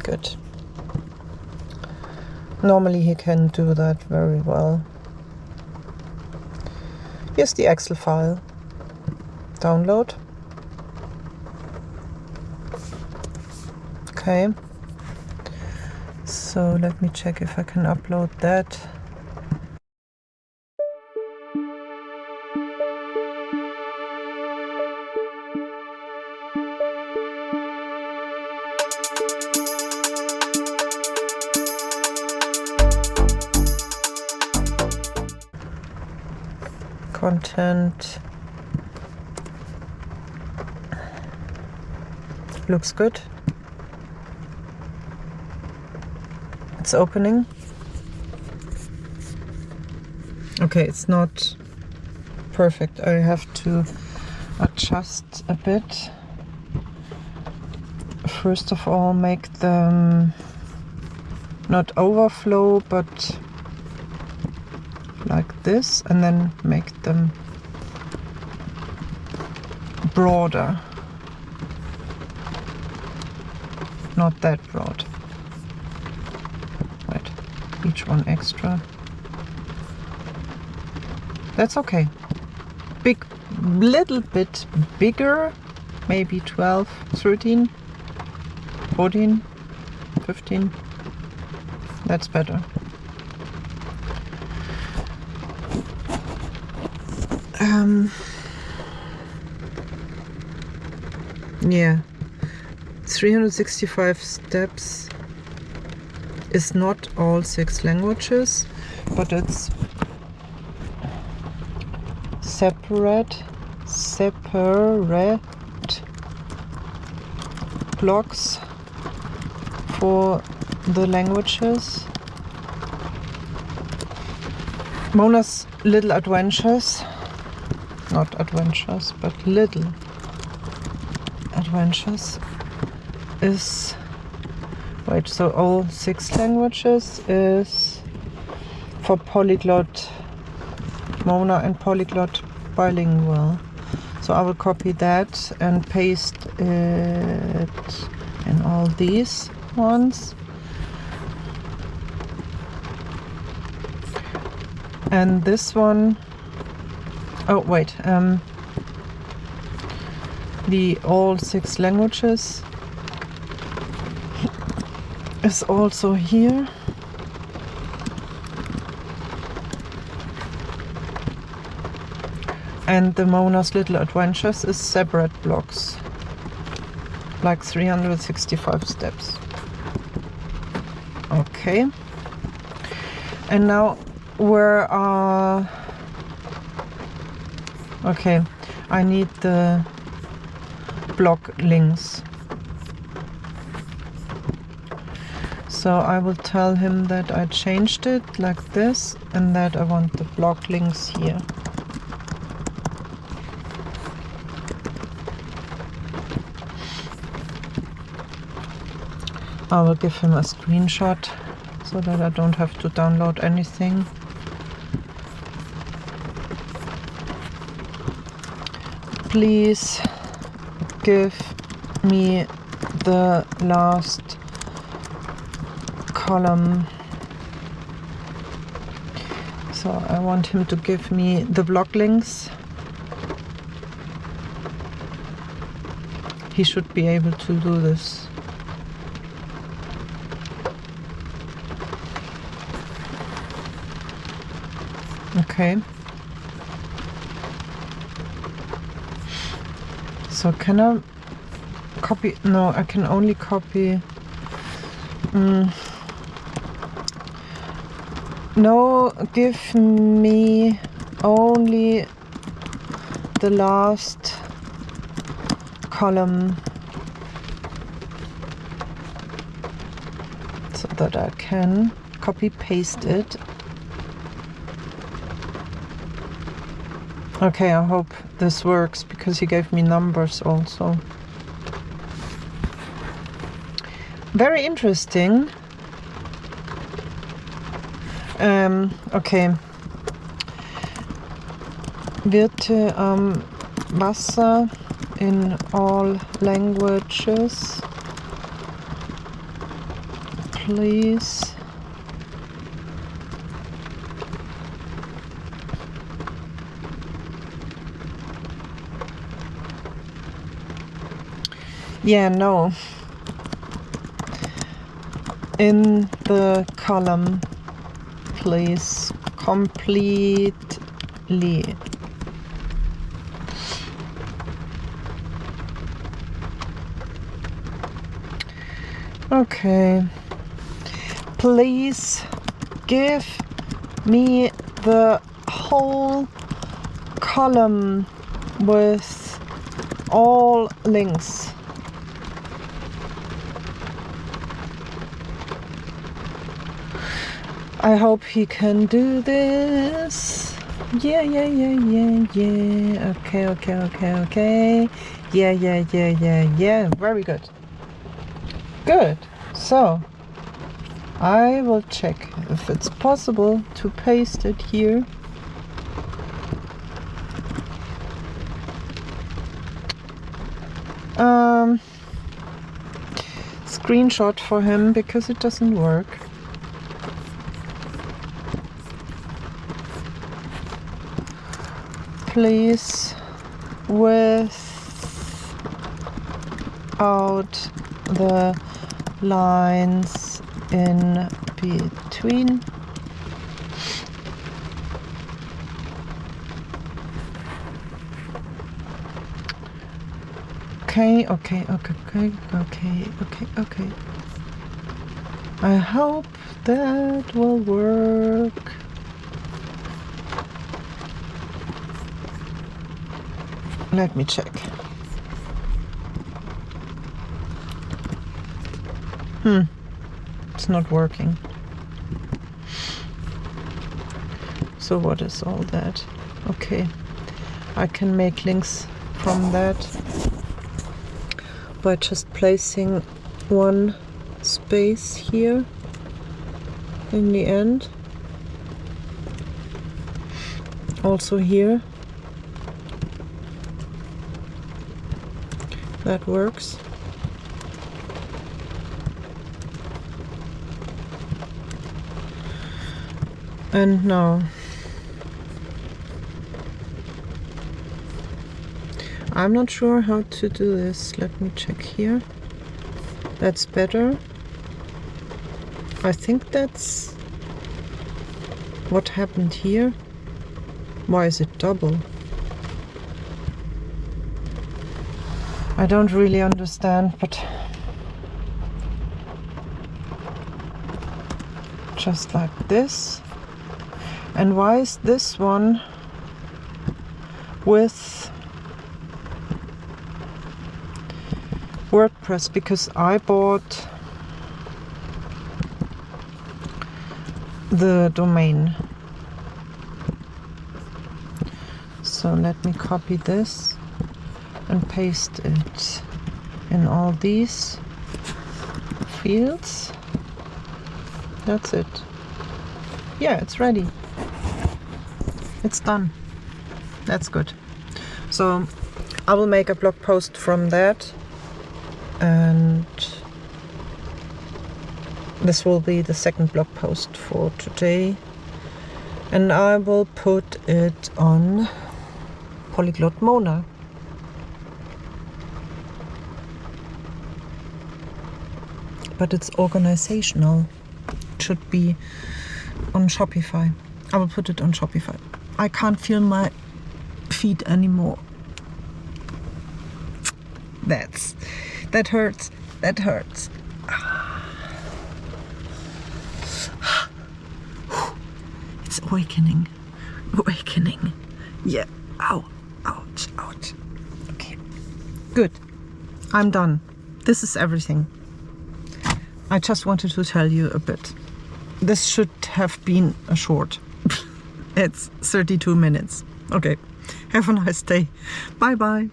good. Normally he can do that very well. Here's the Excel file. Download. Okay. So let me check if I can upload that. Content looks good. It's opening. Okay, it's not perfect. I have to adjust a bit. First of all, make them not overflow, but like this, and then make them broader. Not that broad. Right, each one extra. That's okay. Big, little bit bigger, maybe 12, 13, 14, 15. That's better. Yeah, 365 steps is not all 6 languages, but it's separate blocks for the languages. Mona's little adventures, not adventures, but little adventures is, wait, so all 6 languages is for Polyglot Mona and Polyglot Bilingual. So I will copy that and paste it in all these ones. And this one, oh wait, the all 6 languages is also here. And the Mona's Little Adventures is separate blocks, like 365 steps. Okay. And now where are... Okay, I need the block links. So I will tell him that I changed it like this and that I want the block links here. I will give him a screenshot so that I don't have to download anything. Please give me the last column. So I want him to give me the block links. He should be able to do this. Okay. So can I copy? No, I can only copy. No, give me only the last column so that I can copy paste it. Okay, I hope this works because he gave me numbers also. Very interesting. Okay. Wirte am Wasser in all languages. please. Yeah, no. In the column, please. Completely. Okay. Please give me the whole column with all links. I hope he can do this. Yeah. Okay. Yeah. Very good. Good. So I will check if it's possible to paste it here. Screenshot for him because it doesn't work. Please, without the lines in between. Okay. I hope that will work. Let me check. It's not working. So what is all that? Okay, I can make links from that by just placing one space here in the end. Also here. That works. And now I'm not sure how to do this. Let me check here. That's better. I think that's what happened here. Why is it double? I don't really understand, but just like this. And why is this one with WordPress? Because I bought the domain. So let me copy this and paste it in all these fields. That's it. Yeah, it's ready. It's done. That's good. So I will make a blog post from that, and this will be the second blog post for today, and I will put it on Polyglot Mona. But it's organizational. It should be on Shopify. I will put it on Shopify. I can't feel my feet anymore. That hurts. It's awakening. Yeah. Ouch. Okay. Good. I'm done. This is everything. I just wanted to tell you a bit. This should have been a short. It's 32 minutes. Okay. Have a nice day. Bye bye.